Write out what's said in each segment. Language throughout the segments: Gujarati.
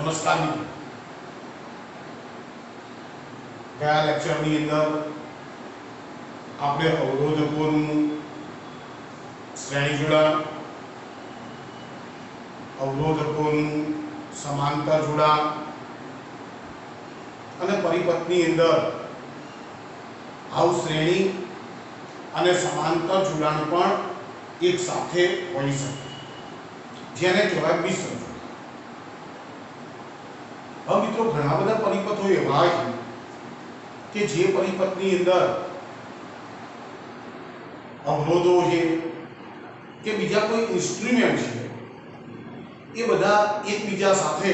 નમસ્કાર મિત્રો, ગયા લેક્ચરની અંદર આપણે અવરોધકોનું શ્રેણી જોડાણ, અવરોધકોનું સમાંતર જોડાણ અને પરિપથની અંદર આવું શ્રેણી અને સમાંતર જોડાણ પણ એક સાથે હોઈ શકે, જેને કહેવાય મિશ્ર જોડાણ. હવે મિત્રો, ઘણા બધા પરિપથો એવા છે કે જે પરિપથની અંદર અવરોધો છે કે બીજા કોઈ ઇન્સ્ટ્રુમેન્ટ છે, એ બધા એકબીજા સાથે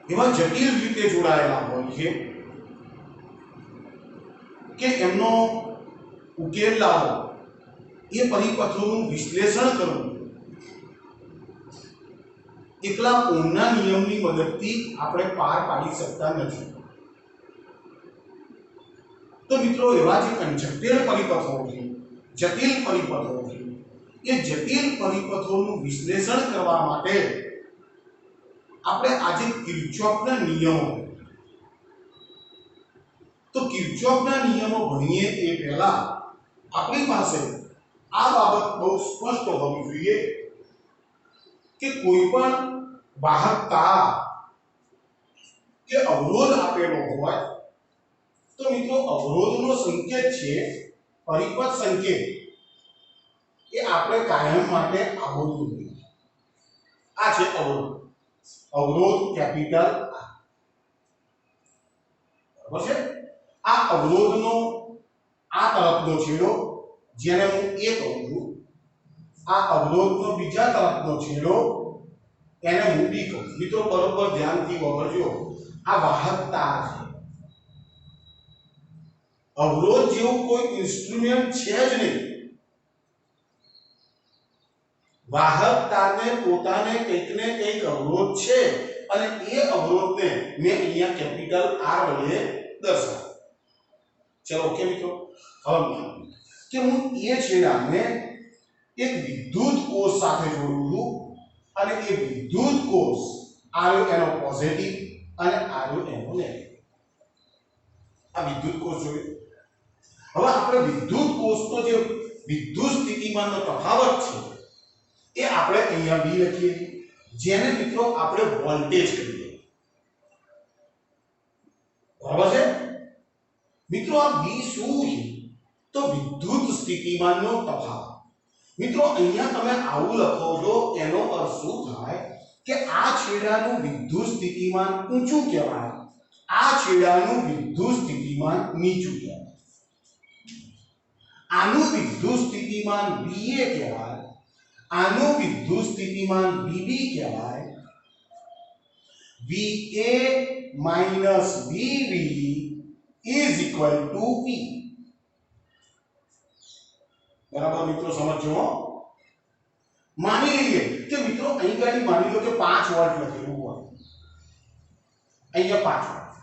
એવા જટિલ રીતે જોડાયેલા હોય છે કે એમનો ઉકેલ લાવો, એ પરિપથોનું વિશ્લેષણ કરવું એકલા ઓહ્મના નિયમની મદદથી આપણે પાર પાડી શકતા નથી. તો મિત્રો, એવા જે જટિલ પરિપથો છે, જટિલ પરિપથો છે, એ જટિલ પરિપથોનું વિશ્લેષણ કરવા માટે આપણે આજે કિર્ચોફના નિયમો, તો કિર્ચોફના નિયમો ભણીએ એ પહેલા આપણી પાસે આ બાબત બહુ સ્પષ્ટ હોવી જોઈએ કે કોઈ પણ વાહકતા કે અવરોધ આપેલો હોય તો મિત્રો, અવરોધનો સંકેત છે પરિપથ સંકેત, એ આપણે કાયમ માટે આવડવું જોઈએ. આ છે અવરોધ, અવરોધ કેપિટલ R. બરાબર છે? આ અવરોધનો આ તરફનો છેડો, જેને હું A કહું છું, આ અવરોધનો બીજા તરફનો છેડો, એને હું B કહું છું. મિત્રો, બરોબર ધ્યાનથી વાપરજો, આ વાહકતા છે. અવરોધ જેવું કોઈ ઇન્સ્ટ્રુમેન્ટ છે જ નહીં. વાહકતાને પોતાને કંઈક ને કંઈક અવરોધ છે, અને એ અવરોધને મેં અહીંયા કેપિટલ R વડે દર્શાવ્યો. ચલો, ઓકે મિત્રો. હવે કે હું એ છેડાને એક વિદ્યુત કોષ સાથે જોડું છું, અને એ વિદ્યુત કોષ આયો એનો પોઝિટિવ અને આયો એનો નેગેટિવ. આ વિદ્યુત કોષ જોયું. હવે આપણે વિદ્યુત કોષનો જે વિદ્યુત સ્થિતિમાનનો તફાવત છે, એ આપણે અહીંયા B લખીએ, જેને મિત્રો આપણે વોલ્ટેજ કહીએ. બરાબર છે મિત્રો? આ B શું છે? તો વિદ્યુત સ્થિતિમાનનો તફાવત. મિત્રો, અહીંયા તમે આવું લખો છો, એનો અર્થ શું થાય કે આ છેડાનું વિદ્યુત સ્થિતિમાન ઊંચું કહેવાય, આ છેડાનું વિદ્યુત સ્થિતિમાન નીચું કહેવાય. આનું વિદ્યુત સ્થિતિમાન VA કહેવાય, આનું વિદ્યુત સ્થિતિમાન VB કહેવાય. VA minus VB is equal to P. બરાબર મિત્રો? સમજો. માની લઈએ કે મિત્રો, અહીં ગાડી માની લો કે 5 વોલ્ટ લખેલું હોય, અહીંયા 5 વોલ્ટ.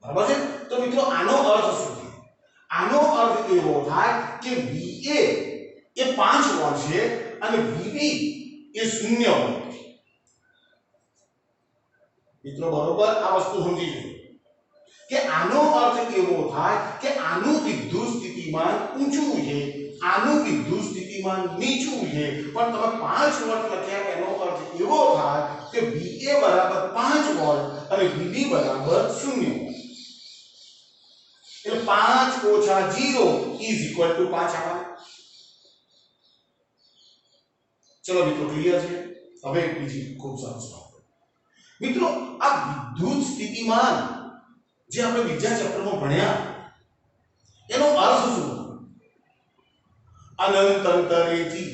બરાબર છે? તો મિત્રો, આનો અર્થ શું છે? આનો અર્થ એવો થાય કે VA એ 5 વોલ્ટ છે અને VB એ 0 વોલ્ટ છે. મિત્રો, બરોબર આ વસ્તુ સમજી જજો કે આનો અર્થ એવો થાય કે આનું વિદ્યુત સ્થિતિમાન ઊંચું છે, આનું વિદ્યુત સ્થિતિમાન નીચું છે, પણ તમે 5 વોલ્ટ લખ્યા એનો અર્થ એવો થાય કે VA બરાબર 5 વોલ્ટ અને VB બરાબર 0 વોલ્ટ. એટલે 5 ઓછા 0 ઇઝ ઇક્વલ ટુ 5 આવે. ચલો મિત્રો, ક્લિયર છે? હવે બીજી ખૂબ સરસ વાત મિત્રો, આ વિદ્યુત સ્થિતિમાન જે આપણે બીજા ચેપ્ટરમાં ભણ્યા, એનો અર્થ શું? અનંત અંતરેથી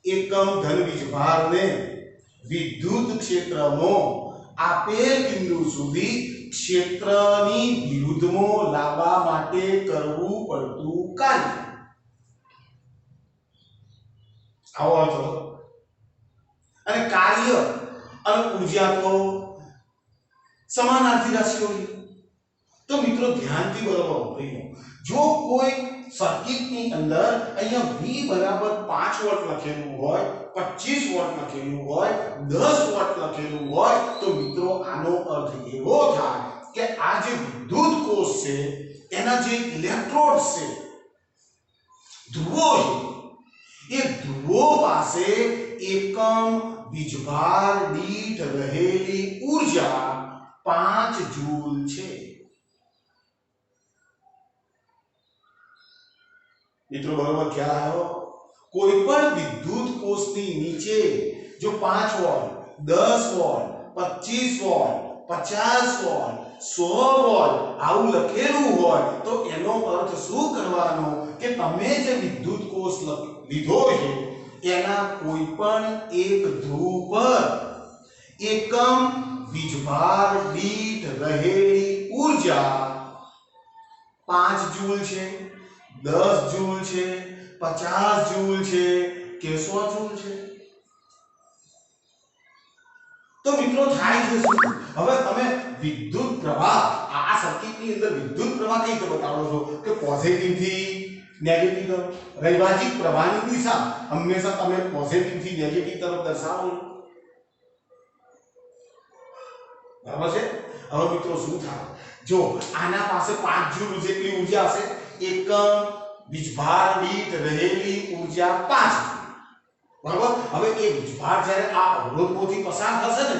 એકમ ધન વીજભારને વિદ્યુત ક્ષેત્રમાં આપેલ બિંદુ સુધી ક્ષેત્રની વિરુદ્ધમાં લાવવા માટે કરવું પડતું કાર્ય. આવો અર્થ. અને કાર્ય અને ઉર્જા તો સમાનાર્થી રાશિઓ છે. તો મિત્રો, ધ્યાનથી બરાબર વાપરી લો. જો કોઈ સર્કિટની અંદર અહીંયા V બરાબર 5 વોલ્ટ લખેલું હોય 25 વોટ લખેલું હોય 10 વોટ લખેલું હોય તો મિત્રો આનો અર્થ એવો થાય કે આ જે વિદ્યુત કોષ છે એના જે ઇલેક્ટ્રોડ્સ છે ધ્રુવો છે એ ધ્રુવો પાસે એકમ વીજભાર દીઠ રહેલી ઊર્જા 5 જૂલ છે। મિત્રો બરોબર ખ્યાલ આવ્યો? कोई पण विद्युत कोषनी नीचे जो 5 volt 10 volt 25 volt 50 volt 100 volt આવું લખેલું હોય તો એનો અર્થ શું કરવાનો કે તમે જે વિદ્યુત કોષ લીધો છે એના કોઈ પણ એક ધ્રુવ પર એકમ વીજભાર દીઠ રહેલી ઊર્જા 5 જૂલ છે 10 જૂલ છે 50 जूल છે કે 100 जूल છે। તો મિત્રો થાય છે શું? હવે તમે વિદ્યુત પ્રવાહ આ સર્કિટની અંદર વિદ્યુત પ્રવાહ કઈ રીતે બતાવો છો કે પોઝિટિવ થી નેગેટિવ તરફ રૈવાજિક પ્રવાહની દિશા હંમેશા તમે પોઝિટિવ થી નેગેટિવ તરફ દર્શાવો બરાબર છે। હવે મિત્રો શું થાય જો આના પાસે 5 જૂલ જેટલી ઊર્જા હશે એકમ વીજભાર દીઠ રહેલી ઊર્જા 5 બરાબર। હવે એ વીજભાર જ્યારે આ અવરોધમાંથી પસાર થશે ને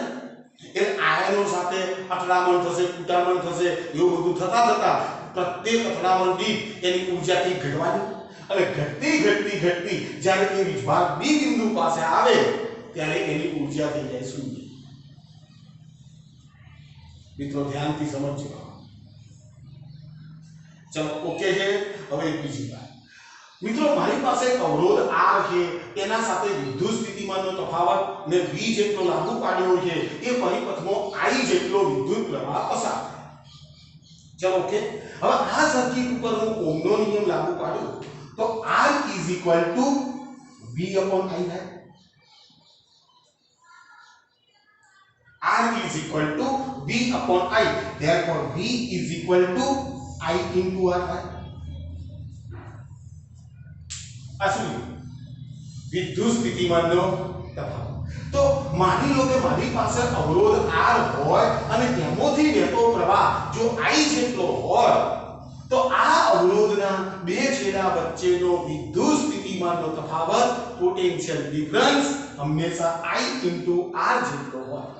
એટલે આયનો સાથે અથડામણ થશે કૂટામણ થશે એવું બધું થતા થતા પ્રત્યેક અથડામણ દીઠ એની ઊર્જા થી ઘટવાની અને ઘટતી જ્યારે એ વીજભાર બી બિંદુ પાસે આવે ત્યારે એની ઊર્જા થઈ જાય શૂન્ય। મિત્રો ધ્યાનથી સમજજો। चलो ओके है। હવે બીજી વાત મિત્રો મારી પાસે એક અવરોધ R છે એના સાથે વિદ્યુત સ્થિતિમાનનો તફાવત ને V જેટલો લાગુ પાડ્યો છે એ પરિપથમાં I જેટલો વિદ્યુત પ્રવાહ પસાર થાય। ચલો ઓકે। હવે આ સર્કિટ ઉપર હું ઓહમનો નિયમ લાગુ પાડું તો R V upon I થાય। R V upon I, therefore V I into R થાય। આ શું વિદ્યુત સ્થિતિમાનનો તફાવત। તો માની લો કે મારી પાસે અવરોધ R હોય અને તેમાંથી વહેતો પ્રવાહ જો I જેટલો હોય તો આ અવરોધના બે છેડા વચ્ચેનો વિદ્યુત સ્થિતિમાનનો તફાવત પોટેન્શિયલ ડિફરન્સ હંમેશા I into R જેટલો હોય।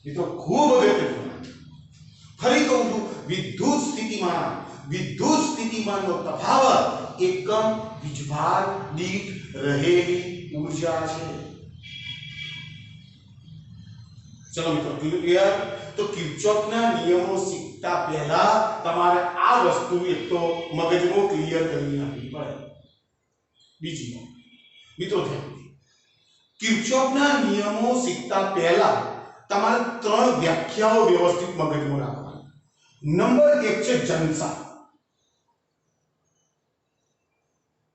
ये तो खूब अगत्यનું ફરી કહું છું વિદ્યુત સ્થિતિમાનનો તફાવત એકમ વીજભાર દીઠ રહેલી ઊર્જા છે। ચલો મિત્રો ક્લિયર? તો કિર્ચોફના નિયમો શીખતા પહેલા તમારે આ વસ્તુ એક તો મગજમાં ક્લિયર કરી નાખવી પડે। બીજી મિત્રો ધ્યાન કિર્ચોફના નિયમો શીખતા પહેલા તમારે 3 વ્યાખ્યાઓ વ્યવસ્થિત મગજમાં રાખવાની। નંબર 1 છે જંકશન।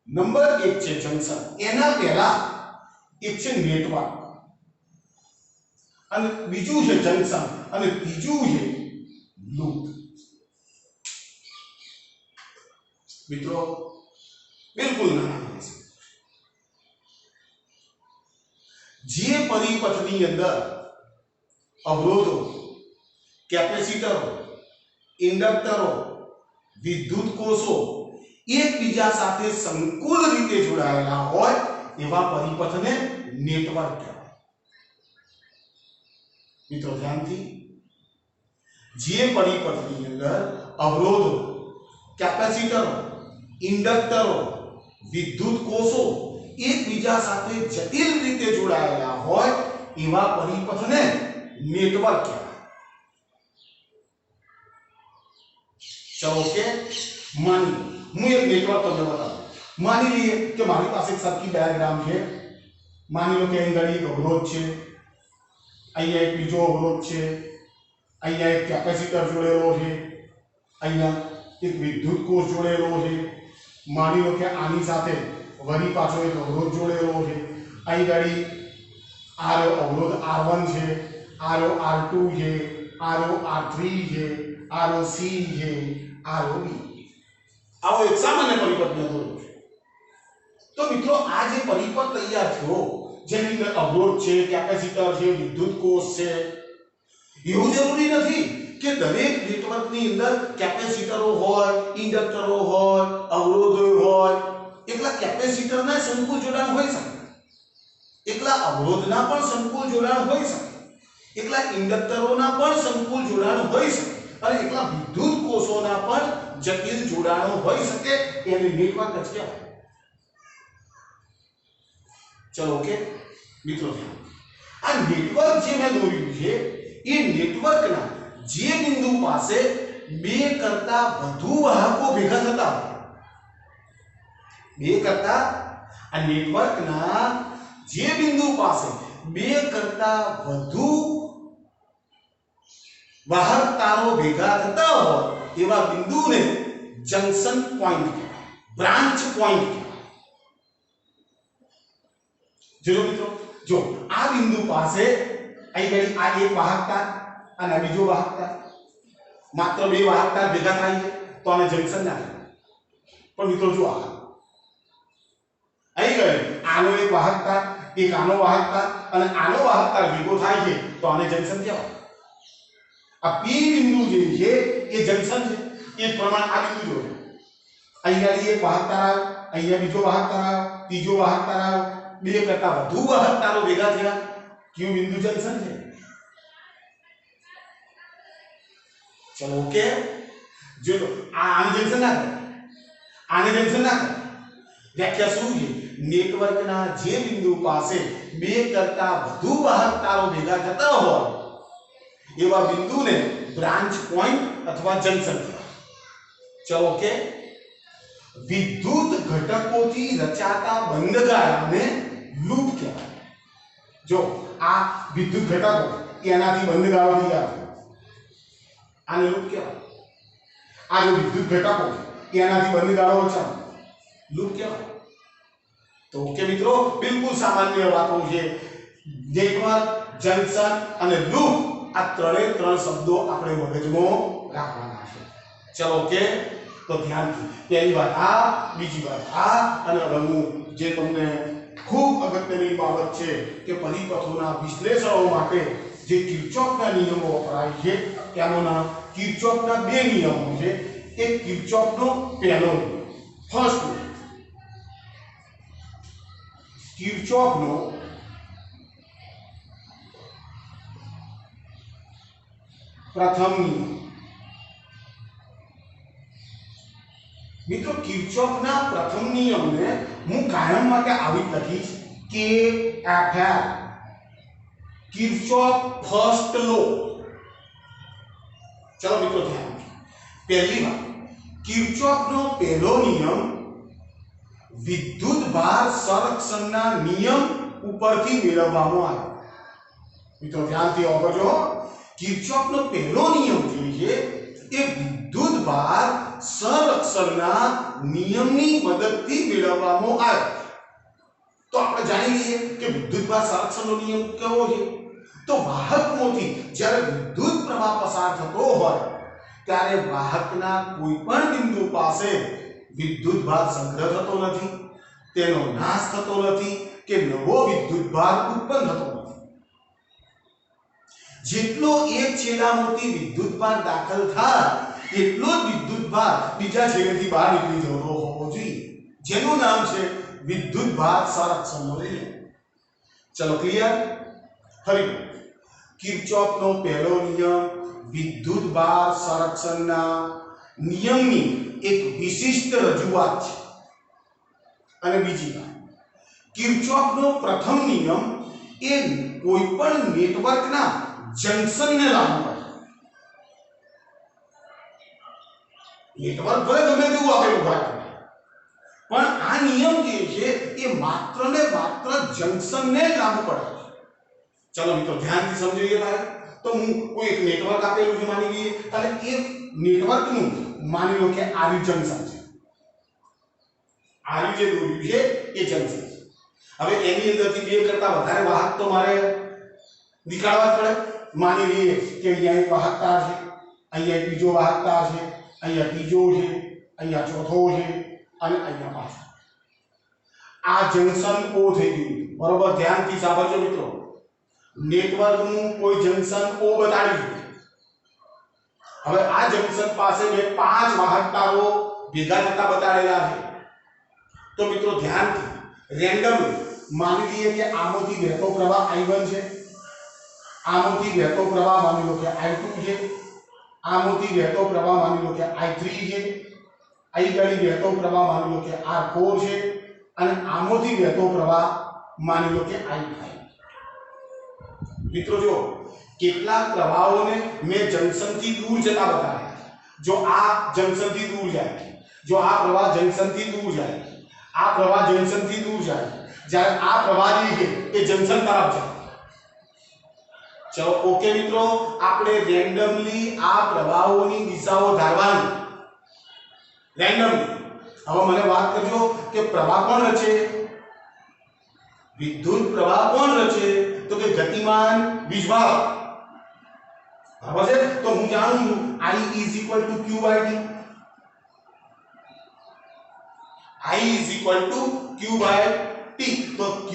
નંબર 1 છે જંકશન એના પહેલા એક છે નેટવર્ક અને બીજું છે જંકશન અને ત્રીજું છે લૂપ। મિત્રો બિલકુલ નાના છે જે પરિપથની અંદર અવરોધો કેપેસિટરો ઇન્ડક્ટરો વિદ્યુત કોષો એકબીજા સાથે સંકુલ રીતે જોડાયેલા હોય એવા પરિપથને નેટવર્ક કહેવાય। મિત્રો ધ્યાનથી જે પરિપથની અંદર અવરોધો કેપેસિટરો ઇન્ડક્ટરો વિદ્યુત કોષો એકબીજા સાથે જટિલ રીતે જોડાયેલા હોય એવા પરિપથને નેટવર્ક કહેવાય। चलो ओके। मानी હું એક નેટવર્ક તમને બતાવું। માની લઈએ કે મારી પાસે એક સર્કિટ ડાયાગ્રામ છે। માની લો કે અહીં ઘડી એક અવરોધ છે, અહીંયા એક બીજો અવરોધ છે, અહીંયા એક કેપેસિટર જોડેલો છે, અહીંયા એક વિદ્યુત કોષ જોડેલો છે। માની લો કે આની સાથે વળી પાછો એક અવરોધ જોડેલો છે। અહીં ઘડી આ અવરોધ R1 છે, R2 છે, R3 છે, ROC છે, ROB। આવો એક સામાન્ય પરિપથ મેં દોર્યો છે। તો तो मित्रों आ जे परिपथ तैयार थयो जेनी अंदर अवरोध छे, कैपेसिटर छे, विद्युत कोष छे, એવું જરૂરી નથી કે દરેક નેટવર્કની અંદર કેપેસિટરો હોય, ઇન્ડક્ટરો હોય, અવરોધો હોય. એકલા કેપેસિટરના સંકુલ જોડાણ હોઈ શકે, એકલા અવરોધના પણ સંકુલ જોડાણ હોઈ શકે, એકલા ઇન્ડક્ટરોના પણ સંકુલ જોડાણ હોઈ શકે અને એકલા વિદ્યુત કોષોના પણ જટિલ જોડાણો હોઈ શકે. એને નેટવર્ક જ કહેવાય. ચલો ઓકે મિત્રો, આ નેટવર્ક જે મેં દોર્યું છે એ નેટવર્કના જે બિંદુ પાસે બે કરતા વધુ વાહકો ભેગા થતા હોય, બે કરતા આ નેટવર્કના જે બિંદુ પાસે બે કરતા વધુ વાહક તારો ભેગા થતા હોય એવા બિંદુને જંક્શન પોઈન્ટ કહેવાય, બ્રાન્ચ પોઈન્ટ કહેવાય. જો મિત્રો, જો આ બિંદુ પાસે અહીં ગઈ આ એક વાહકતા અને બીજો વાહકતા, માત્ર બે વાહકતા ભેગા થાય છે તો આને જંક્શન ના કહેવાય. પણ મિત્રો જો આ અહીં ગઈ આનો એક વાહકતા, એક આનો વાહકતા અને આનો વાહકતા ભેગો થાય છે તો આને જંક્શન કહેવાય. આ P બિંદુ જે છે એ જંક્શન છે. એ પ્રમાણે આ બિંદુ જો અહીંયા એક વાહકતા આવ્યો, અહીંયા બીજો વાહકતા આવ્યો, ત્રીજો વાહકતા આવ્યો, બે કરતા વધુ વાહકતારો ભેગા થયા, ક્યુ બિંદુ જંક્શન છે. ચલો ઓકે, જો આને જંક્શન ના કરે, આને જંક્શન ના કરે. વ્યાખ્યા શું છે? નેટવર્કના જે બિંદુ પાસે બે કરતા વધુ વાહકતારો ભેગા થતા હોય એવા બિંદુને બ્રાન્ચ પોઈન્ટ અથવા જંક્શન કહેવાય. ચલો ઓકે, વિદ્યુત ઘટકોથી રચાતા બંધગાળાને લૂપ કહેવાય. જો આ વિદ્યુત ઘટકો એનાથી બંધગાળો તૈયાર થાય, આને લૂપ કહેવાય. આ જો વિદ્યુત ઘટકો એનાથી બંધગાળો છે, લૂપ કહેવાય. તો ઓકે મિત્રો, બિલકુલ સામાન્ય વાતો છે. નેટવર્ક, જંક્શન અને લૂપ આ ત્રણ શબ્દો આપણે મગજમાં રાખવાના છે. ચલો ઓકે, તો ધ્યાનથી પહેલી વાત આ, બીજી વાત આ અને હવે જે તમને ખૂબ અગત્યની બાબત છે કે પરિપથોના વિશ્લેષણો માટે જે કિર્ચોફના નિયમો વપરાય છે તેમાંના કિર્ચોફના બે નિયમો છે. એક કિર્ચોફનો પહેલો નિયમ, ફર્સ્ટ કિર્ચોફનો પ્રથમ નિયમ. મિત્રો કિર્ચોફના પ્રથમ નિયમને હું કાયમ માટે આવી લખીશ કે એફઆર, કિર્ચોફ ફર્સ્ટ લો. ચલો મિત્રો ધ્યાન, પહેલી વાત, કિર્ચોફનો પહેલો નિયમ વિદ્યુત ભાર સંરક્ષણના નિયમ ઉપરથી મેળવવામાં આવ્યો. મિત્રો ધ્યાનથી આવજો, કિર્ચોફનો પહેલો નિયમ જે છે એ વિદ્યુત ભાર સંરક્ષણના નિયમની મદદથી મેળવવામાં આવ્યો. તો આપણે જાણી લઈએ કે વિદ્યુત ભાર સંરક્ષણનો નિયમ કેવો છે. તો વાહકમાંથી જ્યારે વિદ્યુત પ્રવાહ પસાર થતો હોય ત્યારે વાહકના કોઈ પણ બિંદુ પાસે વિદ્યુત ભાર સંગ્રહ થતો નથી, તેનો નાશ થતો નથી કે નવો વિદ્યુત ભાર ઉત્પન્ન થતો નથી. જેટલો એક છેડામાંથી વિદ્યુત ભાર દાખલ થાય એટલો જ વિદ્યુત ભાર બીજા છેડેથી બહાર નીકળી જતો હોવો જોઈએ, જેનું નામ છે વિદ્યુત ભાર સંરક્ષણનો નિયમ. ચલો ક્લિયર? ફરી કિર્ચોફનો પહેલો નિયમ વિદ્યુત ભાર સંરક્ષણના નિયમની એક વિશિષ્ટ રજૂઆત છે. અને બીજી વાત, કિર્ચોફનો પ્રથમ નિયમ એ કોઈ પણ નેટવર્કના જંક્શનને લાગુ પડે. નેટવર્ક ભલે ગમે તેવું આપેલું હોય પણ આ નિયમ જે છે એ માત્ર ને માત્ર જંક્શનને જ લાગુ પડે. ચલો મિત્રો ધ્યાનથી સમજીએ. તારે તો હું કોઈ એક નેટવર્ક આપેલું છે માની લઈએ અને એ નેટવર્કનું માની લો કે આરયુ જંક્શન છે. આરયુ જે દોર્યું છે એ જંક્શન છે. હવે એની અંદરથી બે કરતા વધારે વાહક તો મારે નીકાળવા પડે. માની લઈએ કે અહીંયા એક વાહકતા છે, અહીંયા એક બીજો વાહકતા છે, અહીંયા ત્રીજો છે, અહીંયા ચોથો છે અને અહીંયા પાંચમો. આ જંક્શન O થઈ ગયું બરોબર ધ્યાનથી સાંભળજો મિત્રો નેટવર્ક નું કોઈ જંક્શન O બતાડ્યું હવે આ જંક્શન પાસે મેં 5 વાહક તારો ભેગા થતા બતાડેલા છે તો મિત્રો ધ્યાનથી રેન્ડમલી માની લઈએ કે આમાંથી વહેતો પ્રવાહ I1 છે આમાંથી વહેતો પ્રવાહ માની લો કે I2 છે આમાંથી વહેતો પ્રવાહ માની લો કે I3 છે અહીં ગાડી વહેતો પ્રવાહ માની લો કે R4 છે અને આમાંથી વહેતો પ્રવાહ માની લો કે I5 મિત્રો જો કેટલાક પ્રવાહોને મેં જંક્શન થી દૂર જતા બતાવ્યા જો આ જંક્શન થી દૂર જાય જો આ પ્રવાહ જંક્શન થી દૂર જાય આ પ્રવાહ જંક્શન થી દૂર જાય જ્યારે આ પ્રવાહ જે છે એ જંક્શન તરફ જાય ચલો ઓકે મિત્રો આપણે રેન્ડમલી આ પ્રવાહોની દિશાઓ ધારવાની રેન્ડમલી હવે મને વાત કરજો કે પ્રવાહ કોણ રચે વિદ્યુત પ્રવાહ કોણ રચે તો કે ગતિમાન વીજભાર બરાબર છે તો હું જાણું છું I q/t I q/t તો q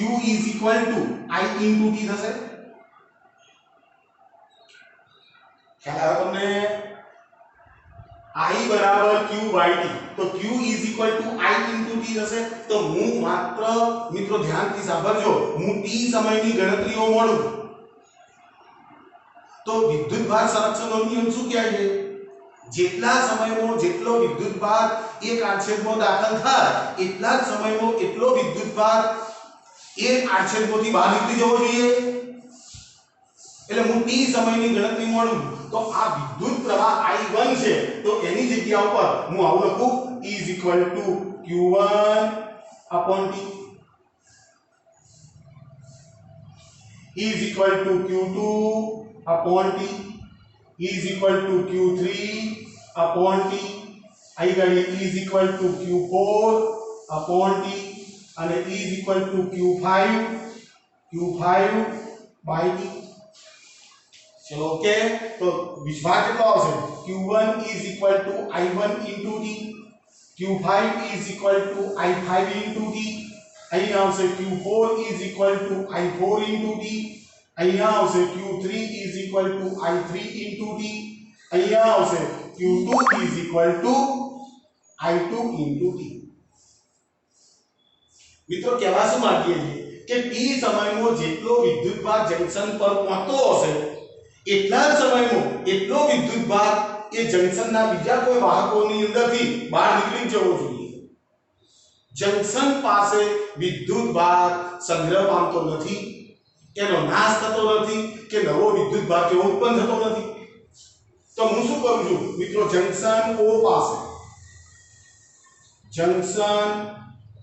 I × t થશે ખ્યાલ આવે તમને I q/t તો q I × t થશે તો હું માત્ર મિત્રો ધ્યાનથી સાંભળજો હું t સમયની ગણતરીઓ મળું તો વિદ્યુતભાર સંરક્ષણનો નિયમ શું કહે છે જેટલા સમયમાં જેટલો વિદ્યુતભાર એક આડછેદમાં દાખલ થાય એટલા જ સમયમાં એટલો વિદ્યુતભાર એક આડછેદમાંથી બહાર નીકળી જવો જોઈએ એટલે હું t સમયની ગણતરી મળું તો આ વિદ્યુત પ્રવાહ I1 છે તો એની જગ્યા ઉપર હું આવું લખું E q1/t E q2/t E q3/t आई गाड़ी E q4/t અને E q5/t चलो ओके तो विस्भार કેટલો આવશે q1 I1 * t q5 I5 * t અહીં આવશે q4 I4 * t અહીં આવશે q3 I3 * t અહીં આવશે q2 I2 * t મિત્રો કહેવા શું માંગીએ છીએ કે t સમયમાં જેટલો વિદ્યુતભાર જંક્શન પર પહોંચતો હશે એટલા જ સમયમાં એટલો વિદ્યુતભાર એ જંક્શનના બીજા કોઈ વાહકોની અંદરથી બહાર નીકળી જવો જોઈએ જંક્શન પાસે વિદ્યુતભાર સંગ્રહ પામતો નથી એનો નાશ થતો નથી કે નવો વિદ્યુતભાર કે ઉત્પન્ન થતો નથી તો હું શું કરું છું મિત્રો જંક્શન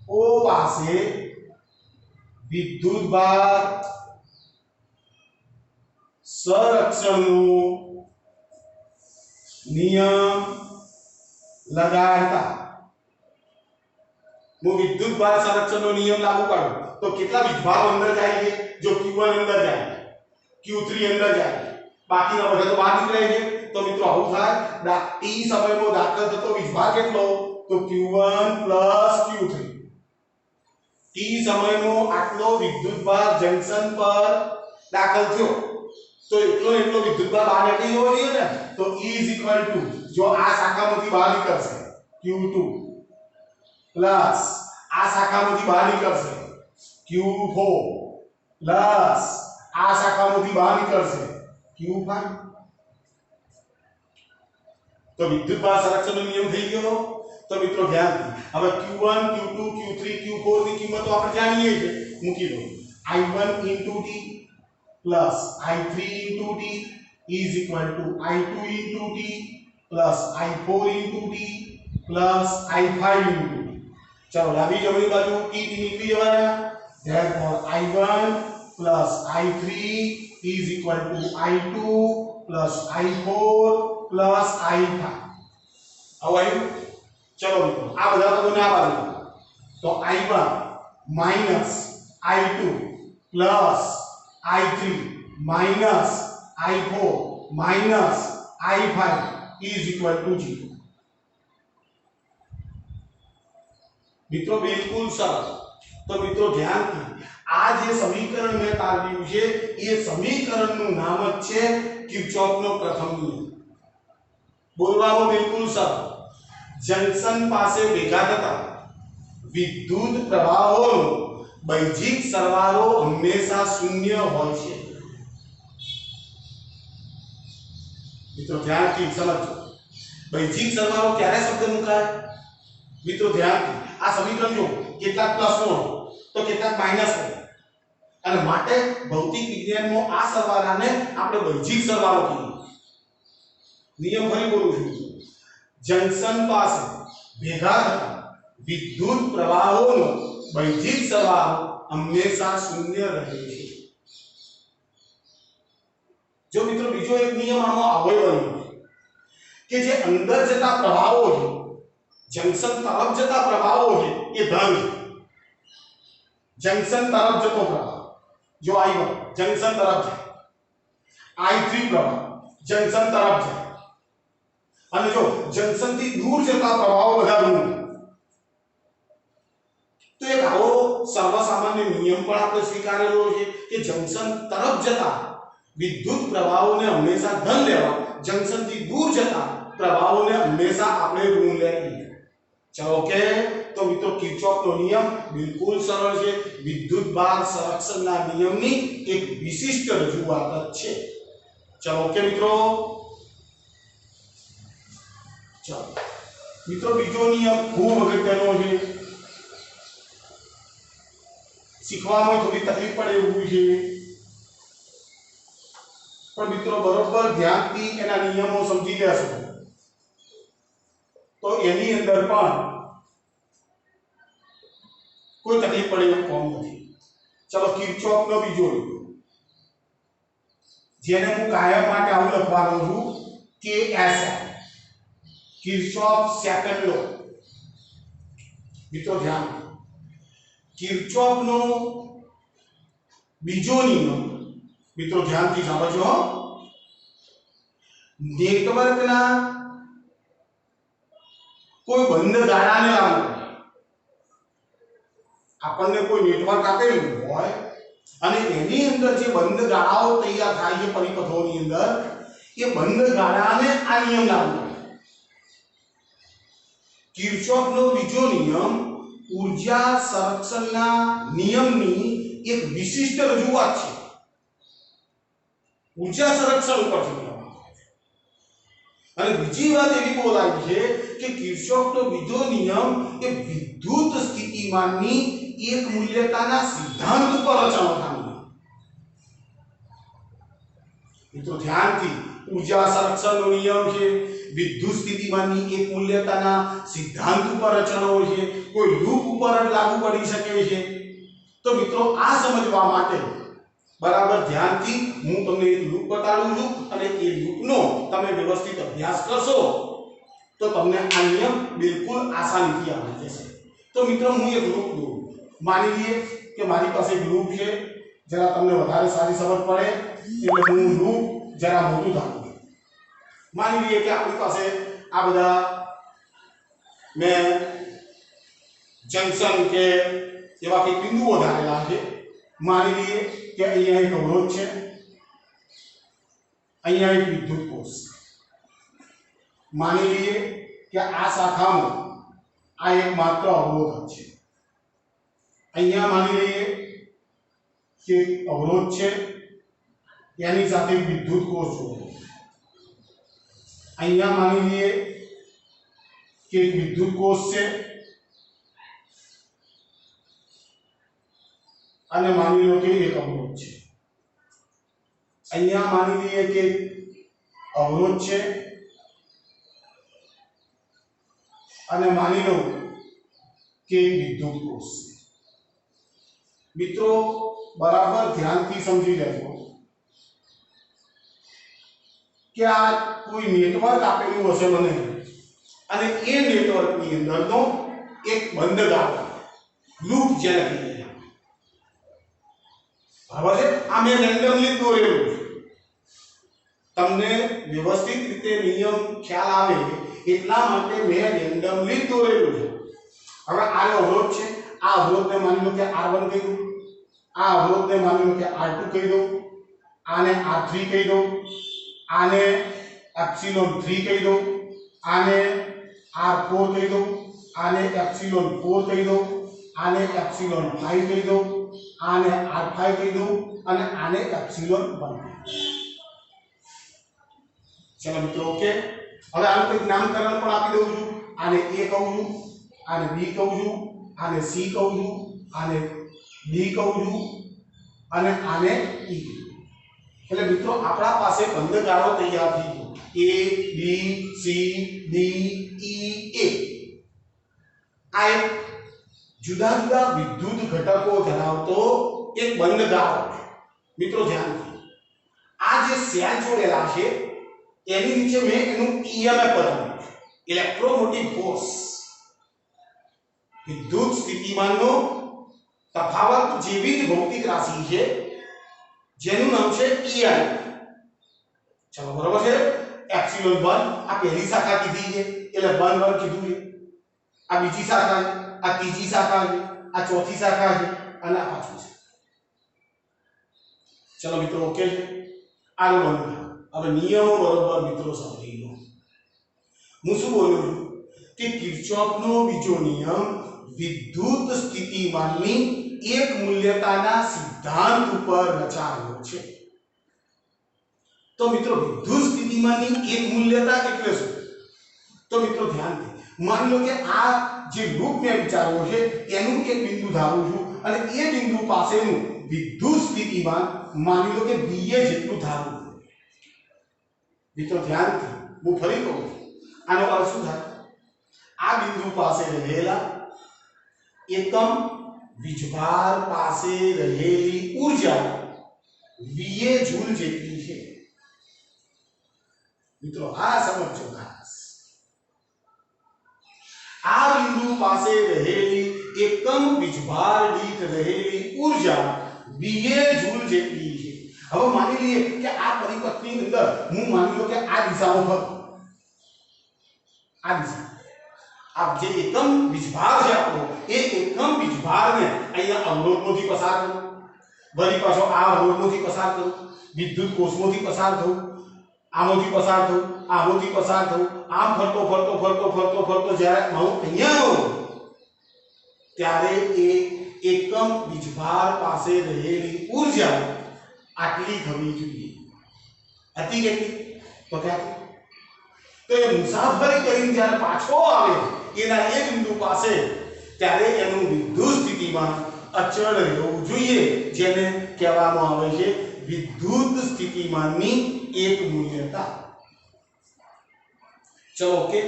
O પાસે વિદ્યુતભાર સંરક્ષણનો નિયમ લગાડતા હું વિદ્યુતભાર સંરક્ષણનો નિયમ લાગુ કરું તો કેટલા વીજભારો અંદર જાય છે જો q1 અંદર જાય q3 અંદર જાય બાકીના બધા તો બહાર નીકળે છે તો મિત્રો આવું થાય t સમયમાં દાખલ થતો વીજભાર કેટલો તો q1 q3 t સમયમાં આટલો વિદ્યુતભાર જંક્શન પર દાખલ થયો તો એટલો વિદ્યુતભાર બહાર નીકળી જવો જોઈએ ને તો E = જો આ શાખામાંથી બહાર નીકળશે q2 પ્લસ આ શાખામાંથી બહાર નીકળશે q4 પ્લસ આ શાખામાંથી બહાર નીકળશે q5 તો વિદ્યુતભાર સંરક્ષણનો નિયમ થઈ ગયો તો મિત્રો ધ્યાનથી હવે q1 q2 q3 q4 ની કિંમતો આપણે જાણીએ છીએ મૂકી દો I1 * t plus I3 * t is equal to I2 * t plus I4 * t plus I5 * t चलो ડાબી જમણી બાજુ t નીકળી જવાના therefore I1 plus I3 is equal to I2 plus I4 plus I5 હવે આવ્યું चलो મિત્રો આ બધા પદોને આ બાજુ તો I1 minus I2 plus I3 minus I4 minus I5 is equal to 0 મિત્રો બિલકુલ સરળ तो मित्रों ध्यानથી આ જે સમીકરણ મેં તારવ્યું છે એ સમીકરણનું નામ જ છે કિર્ચોફનો પ્રથમ નિયમ. બોલવામાં બિલકુલ સરળ. જંકશન પાસે ભેગા થતા વિદ્યુત પ્રવાહોનો બૈજિક સરવાળો હંમેશા શૂન્ય હોય છે. મિત્રો ધ્યાનથી સમજો. બૈજિક સરવાળો ક્યારે શબ્દ મુકાય? મિત્રો ધ્યાનથી આ સમીકરણ જો કેટલાક પ્લસ નો તો કેટલાક માઈનસ નો, અને માટે ભૌતિક વિજ્ઞાનમાં આ સરવાળાને આપણે બૈજિક સરવાળો કહીએ. નિયમ ફરી બોલું છું. જંકશન પાસે ભેગા થતા વિદ્યુત પ્રવાહોનો બૈજિક સરવાળો હંમેશા શૂન્ય રહે છે. જો મિત્રો બીજો એક નિયમ આનો આવો બન્યો કે જે અંદર જતા પ્રવાહો છે, જંકશન તરફ જતા પ્રવાહો છે એ ધન છે. જંકશન તરફ જતો પ્રવાહ જો I1 જંકશન તરફ જાય, I3 પ્રવાહ જંકશન તરફ જાય, અને જો જંકશન થી દૂર જતા પ્રવાહો બધા ઋણ. તો એક આવો સર્વસામાન્ય નિયમ પણ આપણે સ્વીકારેલો છે કે જંકશન તરફ જતા વિદ્યુત પ્રવાહોને હંમેશા ધન લેવા, જંકશન થી દૂર જતા પ્રવાહોને હંમેશા આપણે ઋણ લેવી. ચલો ઓકે. તો મિત્રો કિર્ચોફનો નિયમ બિલકુલ સરળ છે. વિદ્યુત ભાર સંરક્ષણના નિયમની એક વિશિષ્ટ રજૂઆત છે. ચલો ઓકે મિત્રો. ચલો મિત્રો બીજો નિયમ ખૂબ અગત્યનો છે, શીખવામાં થોડી તકલીફ પડે એવું છે, પણ મિત્રો બરોબર ધ્યાનથી એના નિયમો સમજી લેશો તો એની અંદર પણ કોઈ તકલીફ પડે એવું કોમ નથી. ચલો કિર્ચોફનો બીજો નિયમ, જેને હું કાયમ માટે આવું લખવાનો છું KS, કિર્ચોફ સેકન્ડ લો. મિત્રો ધ્યાન, કિર્ચોફનો બીજો નિયમ મિત્રો ધ્યાનથી સમજો. નેટવર્કના કોઈ બંધ ગાળાને લાવવું. આપણને કોઈ નેટવર્ક આપેલું હોય અને એની અંદર જે બંધ ગાળાઓ તૈયાર થાય છે પરિપથોની અંદર, એ બંધ ગાળાને આ નિયમ લાગુ પડે. કિર્ચોફનો બીજો નિયમ ઊર્જા સંરક્ષણના નિયમની એક વિશિષ્ટ રજૂઆત છે. ઊર્જા સંરક્ષણ ઉપર છે. અને બીજી વાત એવી બોલાય છે કે કિર્ચોફનો બીજો નિયમ એ વિદ્યુત સ્થિતિમાનની એક મૂલ્યતાના સિદ્ધાંત ઉપર રચાયો થાય. મિત્રો ધ્યાનથી, ઊર્જા સંરક્ષણનો નિયમ છે, વિદ્યુત સ્થિતિમાનની એક મૂલ્યતાના સિદ્ધાંત ઉપર રચનો છે, કોઈ લૂપ ઉપર જ લાગુ પડી શકે છે. તો મિત્રો આ સમજવા માટે બરાબર ધ્યાનથી હું તમને એક લૂપ બતાડું છું, અને એ લૂપનો તમે વ્યવસ્થિત અભ્યાસ કરશો તો તમને આ નિયમ બિલકુલ આસાનીથી આવડી જશે. તો મિત્રો હું એક લૂપ દઉં. માની લઈએ કે મારી પાસે એક લૂપ છે, જરા તમને વધારે સારી સમજ પડે એટલે હું લૂપ જરા મોટું ધારું. માની લઈએ કે આપણી પાસે આ બધા મેં જંકશન કે એવા કંઈક બિંદુઓ ધારેલા છે. માની લઈએ કે અહીંયા એક અવરોધ છે, અહીંયા એક વિદ્યુત કોષ. માની લઈએ કે આ શાખામાં આ એક માત્ર અવરોધ છે. અહીંયા માની લઈએ કે અવરોધ છે, એની સાથે વિદ્યુત કોષ જોડે. અહીંયા માની લઈએ કે એક વિદ્યુત કોષ છે, અને માની લો કે એક અવરોધ છે. અહીંયા માની લઈએ કે અવરોધ છે, અને માની લો કે વિદ્યુત કોષ. મિત્રો બરાબર ધ્યાનથી સમજી લેજો કે આ કોઈ નેટવર્ક આપેલું હશે મને, અને એ નેટવર્કની અંદરનો એક બંધ ગાળો લૂપ જેને કહીએ. બરાબર છે? આ મેં રેન્ડમલી દોરેલું છે. તમને વ્યવસ્થિત રીતે નિયમ ખ્યાલ આવે એટલા માટે મેં રેન્ડમલી દોરેલું છે. હવે આ અવરોધ છે, આ અવરોધને માની લો કે R1 કહી દઉં, આ અવરોધને માની લો કે R2 કહી દઉં, આને R3 કહી દઉં, આને એપ્સિલોન 3 કહી દઉં, આને R4 કહી દઉં, આને એપ્સિલોન 4 કહી દઉં, આને એપ્સિલોન 5 કહી દઉં, આને R5 કહી દઉં અને આને એપ્સિલોન 1 કહી દઉં। चलो मित्रों ओके, હવે આનું કંઈક નામકરણ પણ આપી દઉં છું। આને A કહું છું, આને B કહું છું, આને C કહું છું, આને D કહું છું અને આને E કહું છું। એટલે મિત્રો આપણા પાસે બંધગાળો તૈયાર થઈ ગયો, A B C D E A। આ એક જુદા જુદા વિદ્યુત ઘટકો ધરાવતો એક બંધગાળો છે। મિત્રો ધ્યાનથી આ જે સેલ જોડેલા છે એની નીચે મેં એનું EMF બતાવ્યું છે, ઇલેક્ટ્રોમોટિવ ફોર્સ, વિદ્યુત સ્થિતિમાનનો તફાવત જેવી જ ભૌતિક રાશિ છે જેનું નામ છે EI। ચલો બરોબર છે, એપ્સિલોન 1 આ પહેલી શાખા કીધી છે એટલે 1 1 કીધું છે, આ બીજી શાખા છે, આ ત્રીજી શાખા છે, આ ચોથી શાખા છે અને આ પાંચમી શાખા। ચલો મિત્રો ઓકે છે, આનો બંધ। હવે નિયમો બરોબર મિત્રો સમજી લો। હું શું બોલું છું કે કિર્ચોફનો બીજો નિયમ વિદ્યુત સ્થિતિમાનની એક મૂલ્યતાના સિદ્ધાંત ઉપર રચાયેલો છે। તો મિત્રો વિદ્યુત સ્થિતિમાનની એક મૂલ્યતા એટલે શું? તો મિત્રો ધ્યાનથી માની લો કે આ જે લૂપ મેં વિચાર્યો છે એનું એક બિંદુ ધારું છું અને એ બિંદુ પાસેનું વિદ્યુત સ્થિતિમાન માની લો કે VA જેટલું ધારું છું। મિત્રો ધ્યાનથી હું ફરી કહું છું, આનો અર્થ શું થાય? આ બિંદુ પાસે રહેલા એકમ વીજભાર પાસે રહેલી ઊર્જા VA જૂલ જેટલી છે। મિત્રો આ સમજો ખાસ, આ બિંદુ પાસે રહેલી એકમ વીજભાર દીઠ રહેલી ઊર્જા VA જૂલ જેટલી છે। હવે માની લઈએ કે આ પરિપથની અંદર હું માની લો કે આ દિશામાં ફરું, આ દિશા, આ જે એકમ વીજભાર છે આપણો એ એકમ વીજભારને અહીંયા અવરોધમાંથી પસાર કરું, વળી પાછો આ અવરોધમાંથી પસાર કરું, વિદ્યુત કોષમાંથી પસાર થવું, આમાંથી પસાર થવું, આમાંથી પસાર થવું, આમ ફરતો ફરતો ફરતો ફરતો ફરતો જ્યારે હું અહીંયા આવું ત્યારે એ એકમ વીજભાર પાસે રહેલી ઊર્જા આટલી થવી જોઈએ। હતી કેટલી? તો ક્યાંથી? તો એ મુસાફરી કરીને જ્યારે પાછો આવે એના એ બિંદુ પાસે ત્યારે એનું વિદ્યુત સ્થિતિમાન અચળ રહેવું જોઈએ, જેને કહેવામાં આવે છે વિદ્યુત સ્થિતિમાનની એક મૂલ્યતા। ચલો ઓકે,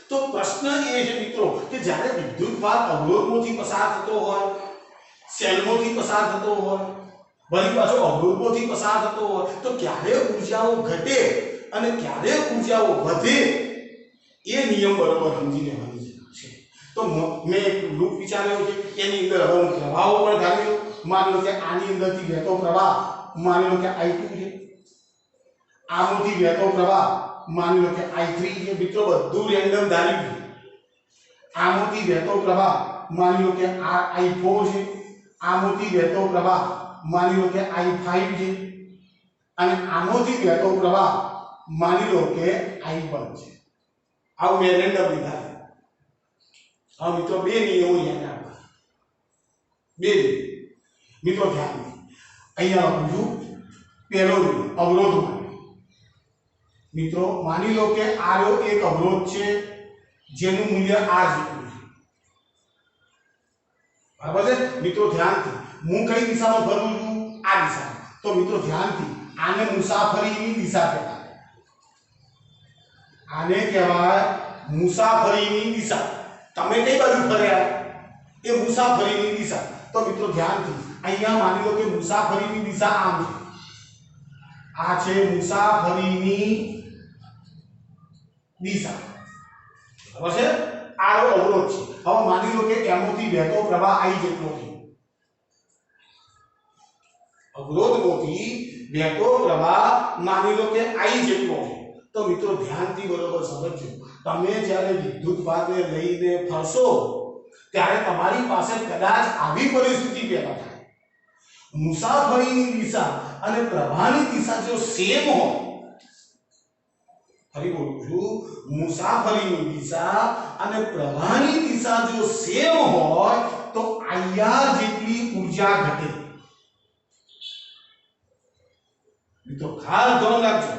તો પ્રશ્ન એ છે મિત્રો કે જ્યારે વિદ્યુતભાર અવરોધમાંથી પસાર થતો હોય, સેલમાંથી પસાર થતો હોય, વળી પાછો અવરોધમાંથી પસાર થતો હોય તો ક્યારે ઊર્જાઓ ઘટે અને ક્યારે ઊર્જાઓ વધે એ નિયમ બરોબર સમજી લેવાની જરૂર છે। તો મેં એક લૂપ વિચાર્યો છે, એની અંદર હવે હું પ્રવાહો પણ ધારી લઉં। માની લો કે આની અંદરથી વહેતો પ્રવાહ માની લો કે I2 છે, આમાંથી વહેતો પ્રવાહ માની લો કે I3 છે। મિત્રો બધું રેન્ડમ ધાર્યું છે। આમાંથી વહેતો પ્રવાહ માની લો કે I4 છે, આમાંથી વહેતો પ્રવાહ માની લો કે I5 છે અને આમાંથી વહેતો પ્રવાહ માની લો કે I1 છે। આવું મેં રેન્ડમ લીધા છે। હવે મિત્રો બે નિયમો યાદ રાખવા, બે મિત્રો ધ્યાન દો। અહીંયા લખું છું પહેલો નિયમ અવરોધ માટે। મિત્રો માની લો કે આ એક અવરોધ છે જેનું મૂલ્ય R જેટલું છે, બરાબર છે? મિત્રો ધ્યાનથી હું કઈ દિશામાં ફરું છું? આ દિશામાં। તો મિત્રો ધ્યાનથી આને મુસાફરીની દિશા કહેવાય, આને કહેવાય મુસાફરીની દિશા। તમે કઈ બાજુ ફર્યા? એ મુસાફરીની દિશા। તો મિત્રો ધ્યાનથી અહીંયા માની લો કે મુસાફરીની દિશા આમ છે, આ છે મુસાફરીની દિશા, બરાબર છે? આ અવરોધ છે। હવે માની લો કે એમાંથી વહેતો પ્રવાહ I જેટલો છે, અવરોધમાંથી વહેતો પ્રવાહ માની લો કે I જેટલો છે। તો મિત્રો ધ્યાનથી બરોબર સમજજો, તમે જ્યારે વિદ્યુતભારને લઈને ફરશો ત્યારે તમારી પાસે કદાચ આવી પરિસ્થિતિ પેદા થાય, મુસાફરીની દિશા અને પ્રવાહની દિશા જો સેમ હોય, ફરી બોલું છું, મુસાફરીની દિશા અને પ્રવાહની દિશા જો સેમ હોય તો IR જેટલી ઊર્જા ઘટે. મિત્રો ખાસ ધ્યાન રાખજો,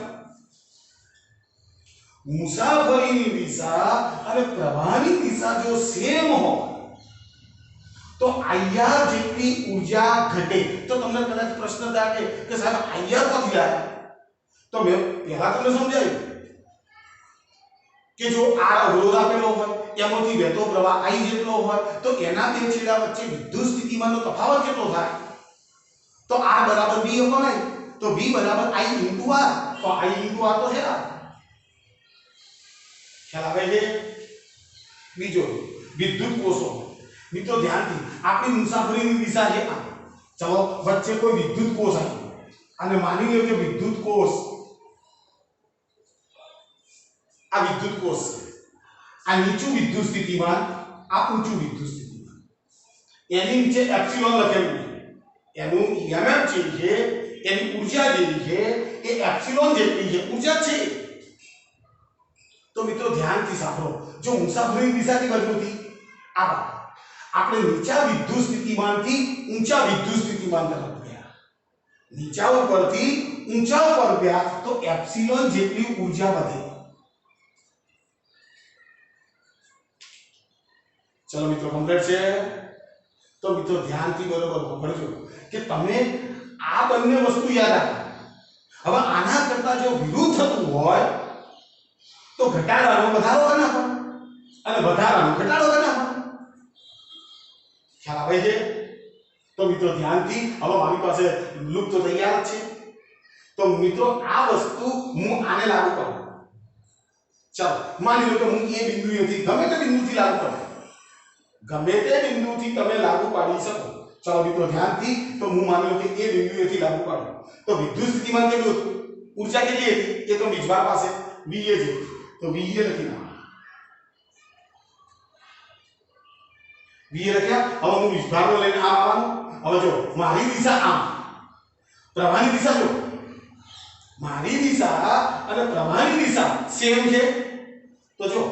મુસાફરીની દિશા અને પ્રવાહની દિશા જો સેમ હોય તો IR જેટલી ઊર્જા ઘટે. તો તમને કદાચ પ્રશ્ન થાય કે સાહેબ IR ક્યાંથી આવ્યા? તો મેં પહેલા તમને સમજાવ્યું કે જો આ અવરોધ આપેલો હોય, એમાંથી વહેતો પ્રવાહ I જેટલો હોય, તો એના બે છેડા વચ્ચે વિદ્યુત સ્થિતિમાનનો તફાવત કેટલો થાય? તો R બરાબર B upon I, તો B બરાબર I into R, તો I into R તો છે R. ખ્યાલ આવે છે? બીજો વિદ્યુત કોષો. મિત્રો ધ્યાનથી, આપણી મુસાફરીની દિશા છે આ. ચલો વચ્ચે કોઈ વિદ્યુત કોષ આવ્યો અને માની લો કે વિદ્યુત કોષ, આ વિદ્યુત કોષ, આ નીચું વિદ્યુત સ્થિતિમાન, આ ઊંચું વિદ્યુત સ્થિતિમાન, એની નીચે એપ્સિલોન લખેલું છે. એનું EMF જે છે, એની ઊર્જા જે છે એ એપ્સિલોન જેટલી છે, ઊર્જા છે. તો મિત્રો ધ્યાનથી સાંભળો, જો મુસાફરીની દિશા કઈ બાજુ હતી? આ બાજુ. આપણે નીચા વિદ્યુત સ્થિતિમાનથી ઊંચા વિદ્યુત સ્થિતિમાન તરફ ગયા, નીચા ઉપરથી ઊંચા ઉપર ગયા તો એપ્સિલોન જેટલી ઊર્જા વધે. ચલો મિત્રો કમ્પ્લીટ છે. તો મિત્રો ધ્યાનથી બરોબર પકડજો કે તમે આ બંને વસ્તુ યાદ રાખો. હવે આના કરતા જો વિરુદ્ધ થતું હોય તો ઘટાડાનો વધારો કરી નાખો અને વધારાનો ઘટાડો કરી નાખો. ખ્યાલ આવે છે? તો મિત્રો ધ્યાનથી, હવે મારી પાસે લૂપ તો તૈયાર છે. તો મિત્રો આ વસ્તુ હું આને લાગુ કરું. ચાલો માની લો કે હું એ બિંદુએથી ગમે તે બિંદુથી લાગુ કરું, ગમે તે બિંદુથી તમે લાગુ પાડી શકો. ચાલો મિત્રો ધ્યાનથી, તો હું માની લો કે એ બિંદુએથી લાગુ પાડું તો વિદ્યુત સ્થિતિમાન કેટલું હતું? ઊર્જા કેટલી હતી? એ તો વીજભાર પાસે VA છે, તો VA લખી નાખો. VA લખ્યા. હવે હું વીજભારનો લઈને આમ આવવાનું. હવે જો મારી દિશા આમ, પ્રવાહની દિશા જો, મારી દિશા અને પ્રવાહની દિશા સેમ છે. તો જો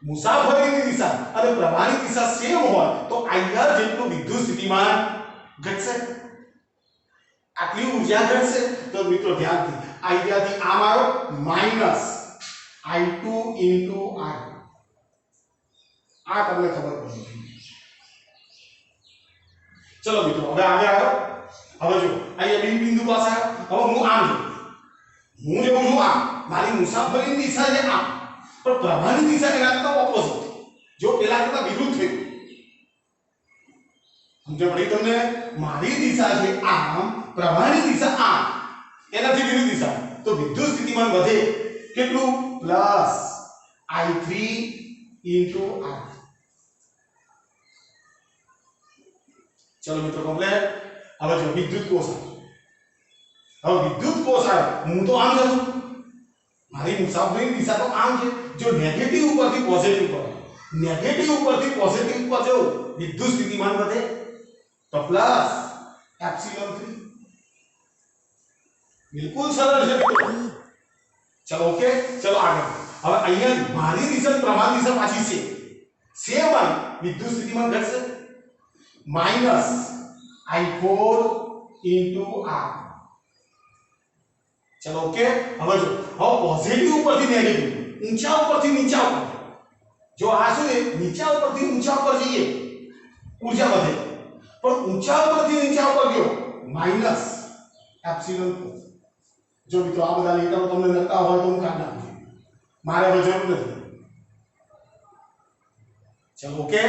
મુસાફરીની દિશા અને પ્રવાહની દિશા સેમ હોય તો IR જેટલું વિદ્યુત સ્થિતિમાન ઘટશે, આટલી ઊર્જા ઘટશે. તો મિત્રો ધ્યાનથી, IR થી આમ આવ્યો માઈનસ I2 into R. આ તમને ખબર પડી. ચલો મિત્રો હવે આગળ આવ્યો. હવે જો અહીંયા બી બિંદુ પાસે આવ્યો. હવે હું આમ છું, હું જેવું છું આમ, મારી મુસાફરીની દિશા છે આમ, પણ પ્રવાહની દિશા એના કરતા ઓપોઝિટ, જો પેલા કરતા વિરુદ્ધ થયું. સમજ પડી તમને? મારી દિશા છે આમ, પ્રવાહની દિશા આમ, એનાથી વિરુદ્ધ દિશા, તો વિદ્યુત સ્થિતિમાન વધે. કેટલું? Plus I3 into R. ચલો મિત્રો કમ્પ્લીટ. હવે જો વિદ્યુત કોષ આવ્યો. હવે વિદ્યુત કોષ આવ્યો, હું તો આમ જાઉં, મારી મુસાફરીની દિશા તો આમ છે. જો નેગેટિવ ઉપરથી પોઝિટિવ પર, નેગેટિવ ઉપરથી પોઝિટિવ પર જો વિદ્યુત સ્થિતિમાન વધે તો પ્લસ એપ્સિલોન 3. બિલકુલ સરળ છે મિત્રો. ચલો ઓકે, ચલો આગળ. હવે અહીંયા મારી દિશા પ્રવાહ દિશા પાછી છે સેમ આવી, વિદ્યુત સ્થિતિમાન ઘટશે માઈનસ I4 into R. ચલો ઓકે. હવે જો, હવે પોઝિટિવ ઉપરથી નેગેટિવ, ઊંચા ઉપરથી નીચા ઉપર, જો આ શું છે, નીચા ઉપરથી ઊંચા ઉપર જઈએ ઊર્જા વધે, પણ ઊંચા ઉપરથી નીચા ઉપર ગયો માઈનસ એપ્સિલોન 4. જો મિત્રો આ બધા લેટરો તમને લખતા હોય તો હું કાઢી નાખું, મારે હવે જરૂર નથી. ચલો ઓકે.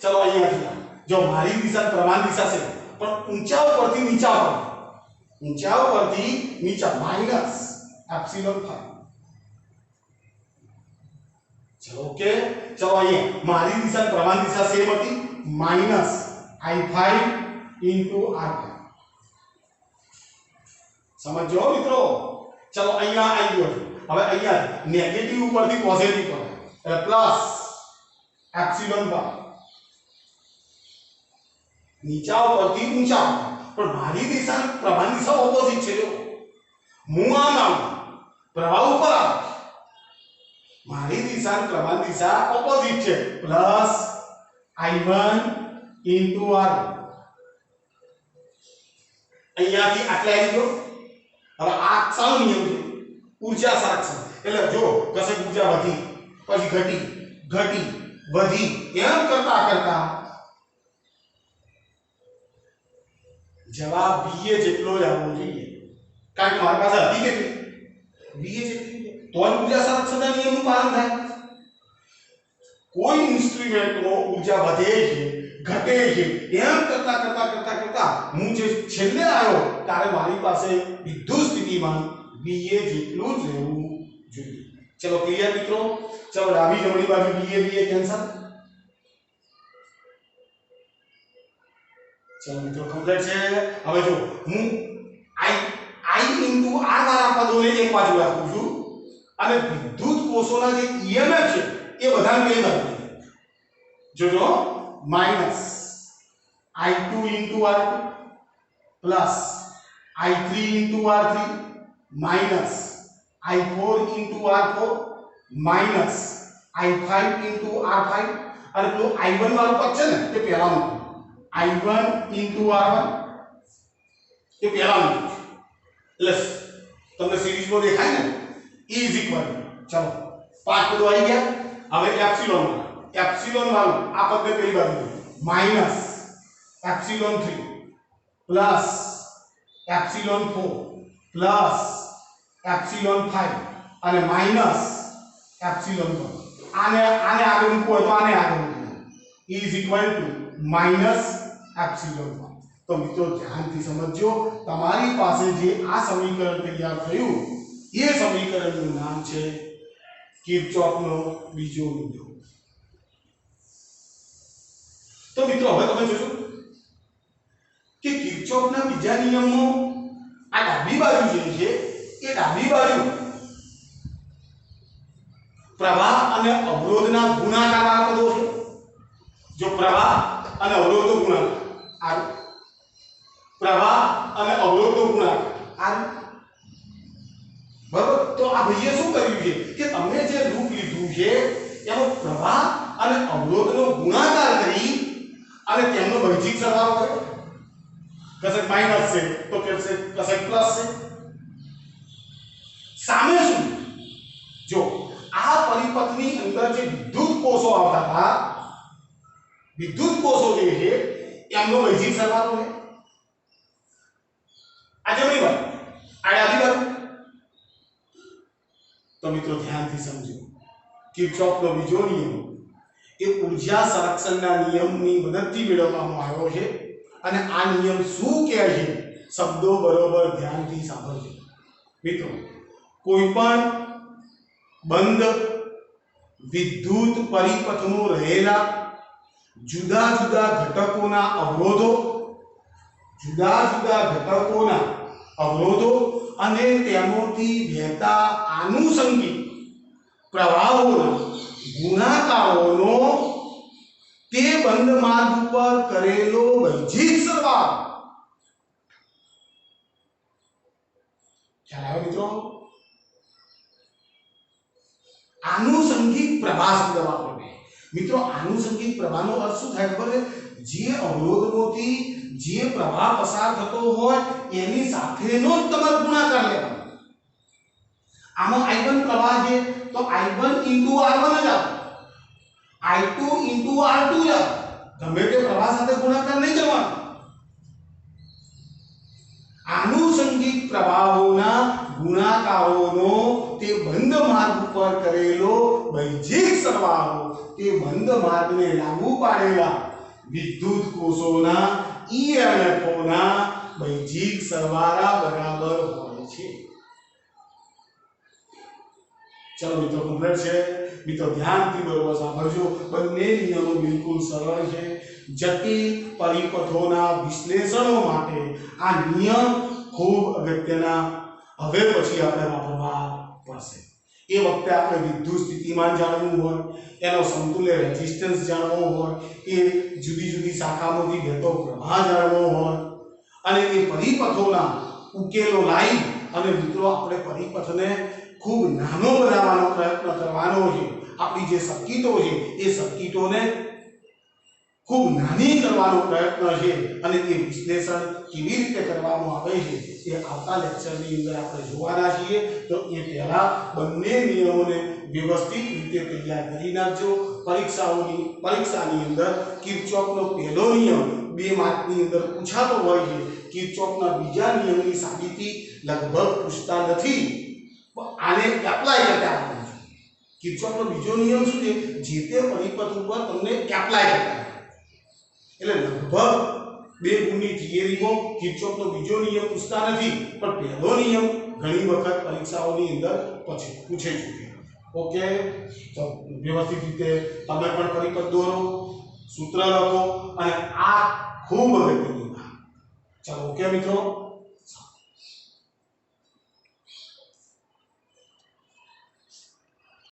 ચલો અહીંયાથી જો મારી દિશા પ્રવાહ દિશા છે, પણ ઊંચા ઉપરથી નીચા ઉપર, ઊંચા ઉપરથી નીચા માઈનસ એપ્સિલોન 5. ચલો ઓકે. ચલો અહીંયા મારી દિશા પ્રવાહ દિશા સેમ હતી, માઈનસ I5 into R5. સમજો મિત્રો. ચલો અહીંયા આવી ગયો. હવે અહીંયા નેગેટિવ ઉપરથી પોઝિટિવ પર એટલે પ્લસ એપ્સિલોન 1. નીચા ઉપરથી ઊંચા ઉપર, પણ મારી દિશા પ્રભાની દિશા ઓપોઝિટ છે. જો હું આમ આવું, પ્રવાહ ઉપર આવે, મારી દિશા પ્રભાની દિશા ઓપોઝિટ છે. પ્લસ I1 into R, અહીંયાથી આટલે આવી ગયો. હવે આ સાનો નિયમ છે? ઊર્જા સંરક્ષણ. એટલે જો કશે ઊર્જા વધી પછી ઘટી ઘટી વધી એમ કરતા કરતા જવાબ BA જેટલો જ આવવો જોઈએ. કારણ કે મારી પાસે હતી કેટલી? BA જેટલી. તો જ ઊર્જા સંરક્ષણના નિયમનું પાલન થાય. કોઈ ઇન્સ્ટ્રુમેન્ટનો ઊર્જા વધે છે ઘટે છે એમ કરતા કરતા કરતા કરતા હું જે છેલ્લે આવ્યો ત્યારે મારી પાસે વિદ્યુત સ્થિતિમાન BA જેટલું જ રહેવું જોઈએ. ચલો ક્લિયર મિત્રો? ચલો ડાબી જમણી બાજુ BA કેન્સલ. ચલો મિત્રો કમ્પ્લીટ છે. હવે જો હું I into R વાળા પદોને એક બાજુ રાખું છું અને વિદ્યુત કોષોના જે EMF છે એ બધાને કઈ બાજુ જોજો minus I2 into R2 plus I3 into R3 minus I4 into R4 minus I5 into R5 અને પેલું I1 વાળું પદ છે ને તે પહેલા મૂકો. I1 into R1 એ પહેલા મૂકો એટલે તમને સિરીઝમાં દેખાય ને E is equal ચલો પાંચ પદો આવી ગયા. હવે એપ્સિલોન વાળું આ પદને પેલી બાજુ minus epsilon 3 plus epsilon 4 plus epsilon 5 અને માઈનસ એપ્સિલોન 1. આને આગળ મૂકવું હોય તો આને આગળ મૂકવું. E is equal to minus epsilon 1. તો મિત્રો ધ્યાનથી સમજજો. તમારી પાસે જે આ સમીકરણ તૈયાર થયું એ સમીકરણનું નામ છે કિર્ચોફનો બીજો નિયમ. તો મિત્રો હવે તમે જોશો કે કિર્ચોફના બીજા નિયમમાં આ ડાબી બાજુ જે છે એ ડાબી બાજુ પ્રવાહ અને અવરોધના ગુણાકારના પદો છે. જો પ્રવાહ અને અવરોધનો ગુણાકાર, પ્રવાહ અને અવરોધનો ગુણાકાર, બરાબર? તો આ ભાઈએ શું કર્યું છે કે તમે જે રૂપ લીધું છે એનો પ્રવાહ અને અવરોધનો ગુણાકાર કરી અને તેમનો વૈજિક સરવાળો કર્યો. કસક માઈનસ છે તો કસક પ્લસ છે. સામે શું? જો આ પરિપથની અંદર જે વિદ્યુત કોષો આવતા હતા, વિદ્યુત કોષો જે છે એમનો વૈજિક સરવાળો છે. આ જમણી બાજુ, આ ડાબી બાજુ. તો મિત્રો ધ્યાનથી સમજો. કિર્ચોફનો બીજો નિયમ એ ઊર્જા સંરક્ષણના નિયમની મદદથી મેળવવામાં આવ્યો છે. અને આ નિયમ શું કહે છે શબ્દો બરોબર ધ્યાનથી સાંભળજો. મિત્રો કોઈ પણ બંધ વિદ્યુત પરિપથમાં રહેલા જુદા જુદા ઘટકોના અવરોધો અને તેમાંથી વહેતા આનુષંગિક પ્રવાહોના ગુણાકારોનો તે બંધ માર્ગ ઉપર કરેલો વૈજિક સરવાળો. ખ્યાલ આવ્યો મિત્રો? આનુષંગિક પ્રવાહ શબ્દ વાપરવો. મિત્રો આનુષંગિક પ્રવાહનો અર્થ શું થાય ખબર છે? જે અવરોધમાંથી જે પ્રવાહ પસાર થતો હોય એની સાથેનો જ તમારે ગુણાકાર લેવાનો. આમાં I1 પ્રવાહ છે તો I1 into R1 જ આવે, I2 into R2 જ આવે. ગમે તે પ્રવાહ સાથે ગુણાકાર નહીં કરવાનો. આનુષંગિક પ્રવાહોના ગુણાકારોનો તે બંધ માર્ગ ઉપર કરેલો વૈજિક સરવાળો તે બંધ માર્ગને લાગુ પાડેલા વિદ્યુત કોષોના EMFોના વૈજિક સરવાળા બરાબર હોય છે. ચલો મિત્રો કમ્પ્લીટ છે. મિત્રો ધ્યાનથી બરોબર સાંભળજો. બંને નિયમો બિલકુલ સરળ છે. જટિલ પરિપથોના વિશ્લેષણો માટે આ નિયમ ખૂબ અગત્યના હવે પછી આપણે વાપરવા પડશે. એ વખતે આપણે વિદ્યુત સ્થિતિમાન જાણવું હોય, એનો સમતુલ્ય રેઝિસ્ટન્સ જાણવો હોય, એ જુદી જુદી શાખામાંથી વહેતો પ્રવાહ જાણવો હોય અને એ પરિપથોના ઉકેલો લાવી અને મિત્રો આપણે પરિપથને ખૂબ નાનો બનાવવાનો પ્રયત્ન કરવાનો છે. આપણી જે સર્કિટો છે એ સર્કિટોને ખૂબ નાની કરવાનો પ્રયત્ન છે અને એ વિશ્લેષણ કેવી રીતે કરવામાં આવે છે એ આવતા લેક્ચરની અંદર આપણે જોવાના છીએ. તો એ પહેલા બંને નિયમોને વ્યવસ્થિત રીતે તૈયાર કરી નાખજો. પરીક્ષાની અંદર કિર્ચોફનો પહેલો નિયમ 2 માર્કની અંદર પૂછાતો હોય છે. કિર્ચોફના બીજા નિયમની સાબિતી લગભગ પૂછતા નથી, આને એપ્લાય કરતા આવડવું જોઈએ. કિર્ચોફનો બીજો નિયમ શું છે? જે તે પરિપથ ઉપર તમને એપ્લાય કરતા, એટલે લગભગ 2 ગુણની થિયરીમાં કિર્ચોફનો બીજો નિયમ પૂછતા નથી, પણ પહેલો નિયમ ઘણી વખત પરીક્ષાઓની અંદર પછી પૂછે છે. ઓકે, તો વ્યવસ્થિત રીતે તમે પણ પરિપથ દોરો, સૂત્ર લખો અને આ ખૂબ અગત્યની વાત. ચાલો ઓકે મિત્રો.